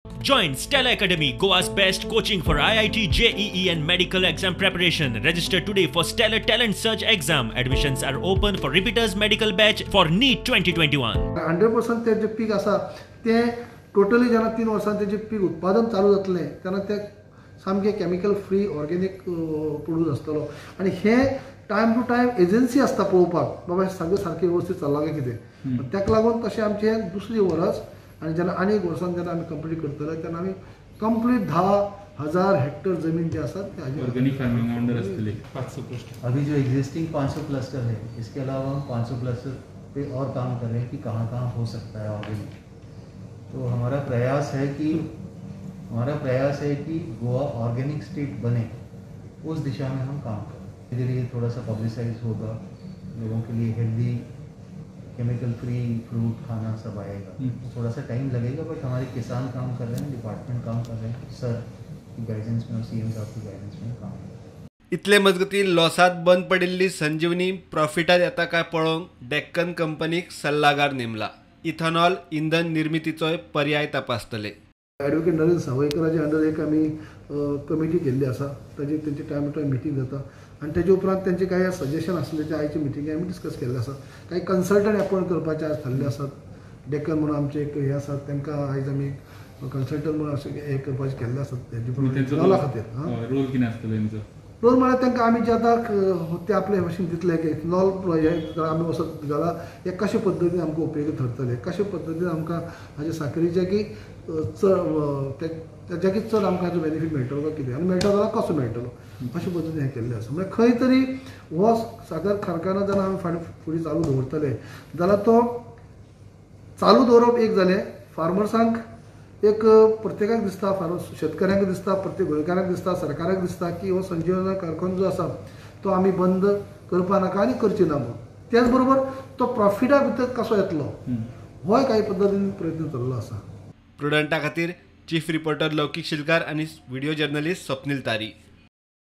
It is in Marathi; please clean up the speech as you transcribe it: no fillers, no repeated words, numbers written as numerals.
Join Stella Academy, Goa's best coaching for IIT, JEE and medical exam preparation. Register today for Stellar Talent Search exam. Admissions are open for repeaters medical batch for NEET 2021. 100% ते जे पीक असा ते टोटली जेन्ना 3 वर्सां तेजे पीक उत्पादन चालू जातलें तेन्ना ते सामके केमिकल फ्री ऑर्गेनिक प्रोड्यूस आसतलो आनी हे टायम टू टायम एजन्सी आसता पळोवपाक बाबा सगळें सारकें वेवस्थीत चल्लां काय कितें ताका लागून तशें आमचें दुसरी वर्स आनी जेन्ना आनी एक वर्सान जेन्ना आमी कंप्लीट करतले तेन्ना आमी कंप्लीट 10,000 हेक्टर जमीन जी आसा ऑर्गेनिक फार्मिंग अंडर असतले 500 क्लस्टर। अभी जो एग्जिस्टिंग 500 क्लस्टर है, इसके अलावा हम 500 क्लस्टर पे और काम कर रहे हैं कि कहाँ कहाँ हो सकता है ऑर्गेनिक। तो हमारा प्रयास है कि गोवा ऑर्गेनिक स्टेट बने, उस दिशा में हम काम करें। धीरे धीरे थोड़ा सा पब्लिसाइज होगा, लोगों के लिए हेल्दी केमिकल फ्री फ्रूट खाना सब आएगा। थोड़ा सा टाइम लगेगा, बट हमारे किसान काम कर रहे हैं, डिपार्टमेंट काम कर रहे हैं, सर की गाइडेंस में और सीएम साहब की गाइडेंस में काम कर रहे हैं। इतले मजगती लॉसात बंद पडिल्ली संजीवनी प्रॉफिटात येता काय पळोवंक डेक्कन कंपनीक सल्लागार नेमला। इथेनॉल इंधन निर्मितीचोय पर्याय तपासतले। ॲडव्होकेट नरेंद्र सावयकराचे अंडर एक आमी कमिटी केल्ली आसा, ताजी तेंची टायम टू टायम मिटींग जाता आनी तेजे उपरांत तेंचे कांय सजेशन आसले ते आयचे मिटींगे आमी डिस्कस केल्ले आसा। कांय कन्सल्टंट अपॉयंट करपाचे आज थारले आसात। डेक्कन म्हणून आमचे एक हे आसात, तांकां आयज आमी कन्सल्टंट म्हणून अशें हे करपाचे केल्ले आसात तेजे रोला खातीर। रोल कितें आसतलो तेंचो? रोल म्हळ्यार तांकां आमी जे आतां ते आपले भशेन दितले की इथेनॉल प्रोजेक्ट आमी वचत जाल्यार हे कशे पद्दतीन आमकां उपयोगी ठरतले, कशे पद्दतीन आमकां हाजे साखरेचे की तेज्या चड आमकां हाजो बेनिफीट मेळटलो काय कितें आनी मेळटा जाल्यार कसो मेळटलो अशे पद्दतीन हें केल्लें आसा। म्हणजे खंय तरी हो साखर कारखानो जेन्ना आमी फुडें चालू दवरतले जाल्यार तो चालू दवरप एक जालें, फार्मर्सांक एक प्रत्येकाक दिसता, शेतकऱ्यांक दिसता, प्रत्येक गोंयकाराक दिसता, सरकाराक दिसता की हो संजीवनी कारखानो जो आसा तो आमी बंद करपा नाका आनी करची ना म्हणून। त्याच बरोबर तो प्रॉफिटा भितर कसो येतलो होय काही पद्दतीन प्रयत्न चल्लो आसा। प्रुडंटा खातीर चीफ रिपोर्टर लौकीक शिलकार आनी व्हिडिओ जर्नलिस्ट स्वप्नील तारी।